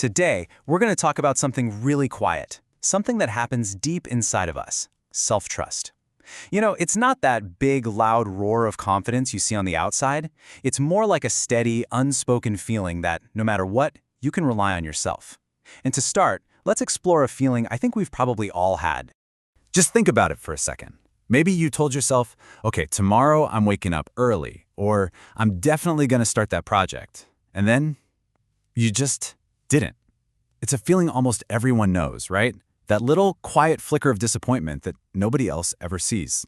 Today, we're going to talk about something really quiet, something that happens deep inside of us, self-trust. It's not that big, loud roar of confidence you see on the outside. It's more like a steady, unspoken feeling that, no matter what, you can rely on yourself. And to start, let's explore a feeling I think we've probably all had. Just think about it for a second. Maybe you told yourself, okay, tomorrow I'm waking up early, or I'm definitely going to start that project. And then you just didn't. It's a feeling almost everyone knows, right? That little quiet flicker of disappointment that nobody else ever sees.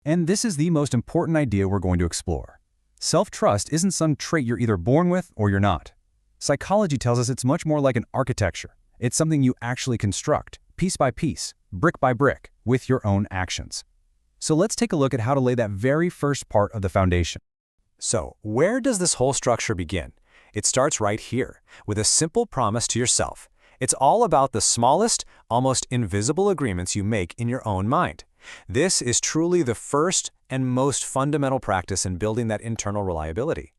And this is the most important idea we're going to explore. Self-trust isn't some trait you're either born with or you're not. Psychology tells us it's much more like an architecture. It's something you actually construct, piece by piece, brick by brick, with your own actions. So let's take a look at how to lay that very first part of the foundation. So, where does this whole structure begin? It starts right here, with a simple promise to yourself. It's all about the smallest, almost invisible agreements you make in your own mind. This is truly the first and most fundamental practice in building that internal reliability.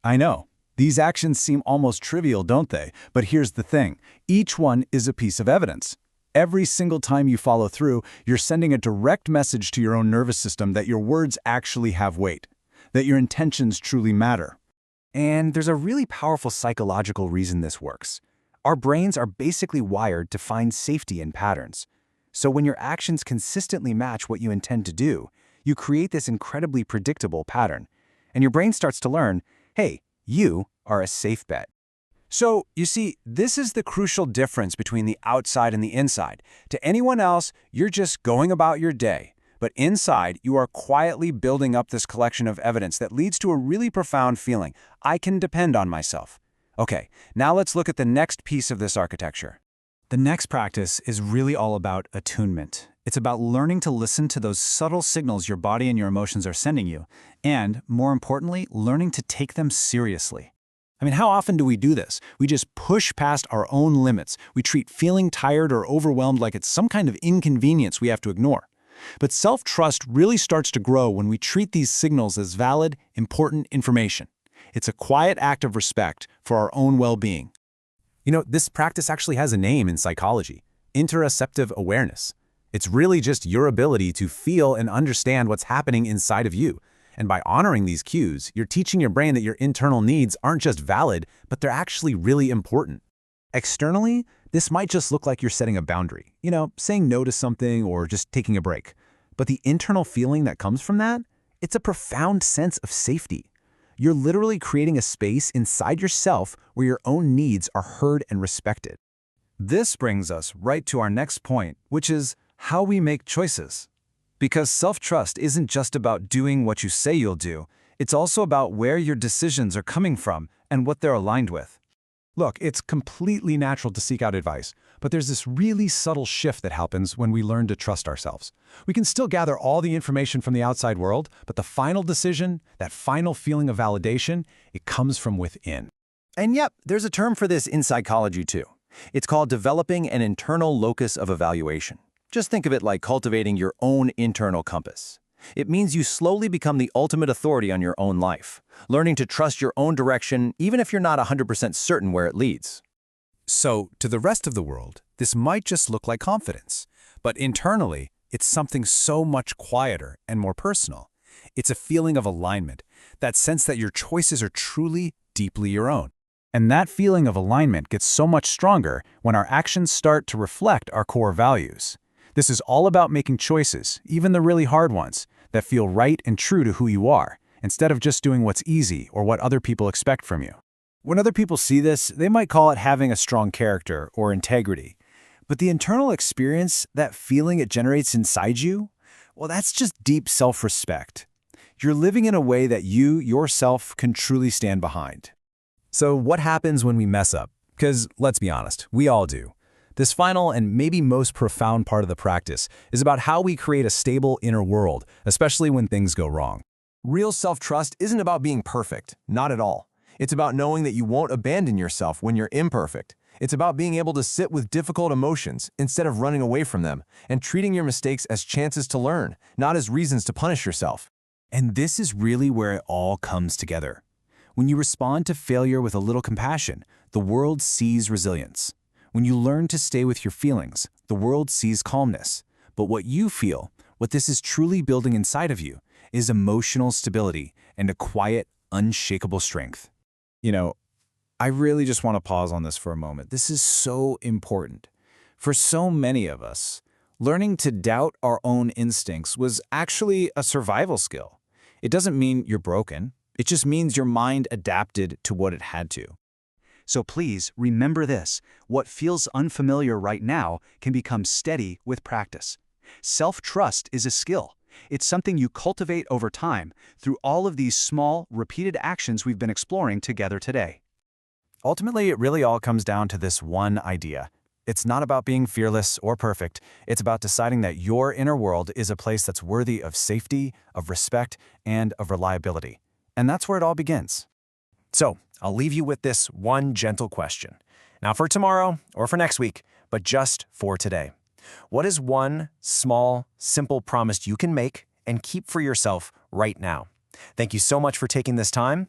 I know. These actions seem almost trivial, don't they? But here's the thing. Each one is a piece of evidence. Every single time you follow through, you're sending a direct message to your own nervous system that your words actually have weight, that your intentions truly matter. And there's a really powerful psychological reason this works. Our brains are basically wired to find safety in patterns. So when your actions consistently match what you intend to do, you create this incredibly predictable pattern. And your brain starts to learn, hey, you are a safe bet. So, you see, this is the crucial difference between the outside and the inside. To anyone else, you're just going about your day. But inside, you are quietly building up this collection of evidence that leads to a really profound feeling. I can depend on myself. Okay, now let's look at the next piece of this architecture. The next practice is really all about attunement. It's about learning to listen to those subtle signals your body and your emotions are sending you, and, more importantly, learning to take them seriously. I mean, how often do we do this? We just push past our own limits. We treat feeling tired or overwhelmed like it's some kind of inconvenience we have to ignore. But self-trust really starts to grow when we treat these signals as valid, important information. It's a quiet act of respect for our own well-being. This practice actually has a name in psychology: interoceptive awareness. It's really just your ability to feel and understand what's happening inside of you. And by honoring these cues, you're teaching your brain that your internal needs aren't just valid, but they're actually really important. Externally, this might just look like you're setting a boundary, saying no to something or just taking a break. But the internal feeling that comes from that, it's a profound sense of safety. You're literally creating a space inside yourself where your own needs are heard and respected. This brings us right to our next point, which is how we make choices. Because self-trust isn't just about doing what you say you'll do, it's also about where your decisions are coming from and what they're aligned with. Look, it's completely natural to seek out advice, but there's this really subtle shift that happens when we learn to trust ourselves. We can still gather all the information from the outside world, but the final decision, that final feeling of validation, it comes from within. And yep, there's a term for this in psychology too. It's called developing an internal locus of evaluation. Just think of it like cultivating your own internal compass. It means you slowly become the ultimate authority on your own life, learning to trust your own direction even if you're not 100% certain where it leads. So, to the rest of the world, this might just look like confidence, but internally, it's something so much quieter and more personal. It's a feeling of alignment, that sense that your choices are truly, deeply your own. And that feeling of alignment gets so much stronger when our actions start to reflect our core values. This is all about making choices, even the really hard ones, that feel right and true to who you are, instead of just doing what's easy or what other people expect from you. When other people see this, they might call it having a strong character or integrity. But the internal experience, that feeling it generates inside you, well, that's just deep self-respect. You're living in a way that you, yourself, can truly stand behind. So what happens when we mess up? Because let's be honest, we all do. This final and maybe most profound part of the practice is about how we create a stable inner world, especially when things go wrong. Real self-trust isn't about being perfect, not at all. It's about knowing that you won't abandon yourself when you're imperfect. It's about being able to sit with difficult emotions instead of running away from them, and treating your mistakes as chances to learn, not as reasons to punish yourself. And this is really where it all comes together. When you respond to failure with a little compassion, the world sees resilience. When you learn to stay with your feelings, the world sees calmness. But what you feel, what this is truly building inside of you, is emotional stability and a quiet, unshakable strength. I really just want to pause on this for a moment. This is so important. For so many of us, learning to doubt our own instincts was actually a survival skill. It doesn't mean you're broken. It just means your mind adapted to what it had to. So please remember this: what feels unfamiliar right now can become steady with practice. Self-trust is a skill. It's something you cultivate over time through all of these small, repeated actions we've been exploring together today. Ultimately, it really all comes down to this one idea. It's not about being fearless or perfect. It's about deciding that your inner world is a place that's worthy of safety, of respect, and of reliability. And that's where it all begins. So, I'll leave you with this one gentle question. Not for tomorrow or for next week, but just for today. What is one small, simple promise you can make and keep for yourself right now? Thank you so much for taking this time.